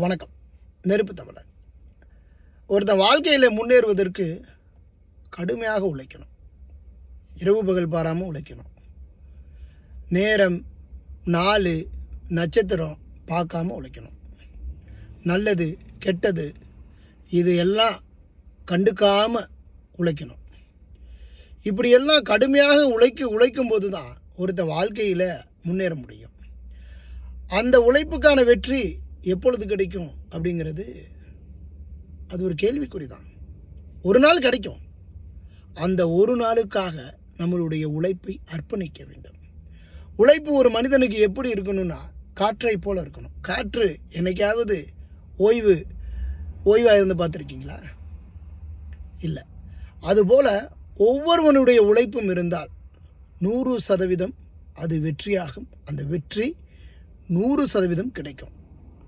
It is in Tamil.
வணக்கம். நெருப்பு தமிழன். ஒருத்தன் வாழ்க்கையில் முன்னேறுவதற்கு கடுமையாக உழைக்கணும். இரவு பகல் பாராமல் உழைக்கணும். நேரம், நாள், நட்சத்திரம் பார்க்காம உழைக்கணும். நல்லது கெட்டது இது எல்லாம் கண்டுக்காமல் உழைக்கணும். இப்படியெல்லாம் கடுமையாக உழைக்கும்போது தான் ஒருத்தன் வாழ்க்கையில் முன்னேற முடியும். அந்த உழைப்புக்கான வெற்றி எப்பொழுது கிடைக்கும் அப்படிங்கிறது அது ஒரு கேள்விக்குறி தான். ஒரு நாள் கிடைக்கும். அந்த ஒரு நாளுக்காக நம்மளுடைய உழைப்பை அர்ப்பணிக்க வேண்டும். உழைப்பு ஒரு மனிதனுக்கு எப்படி இருக்கணும்னா காற்றை போல இருக்கணும். காற்று என்னைக்காவது ஓய்வாக இருந்து பார்த்துருக்கீங்களா? இல்லை. அதுபோல் ஒவ்வொருவனுடைய உழைப்பும் இருந்தால் 100% அது வெற்றியாகும். அந்த வெற்றி 100% கிடைக்கும்.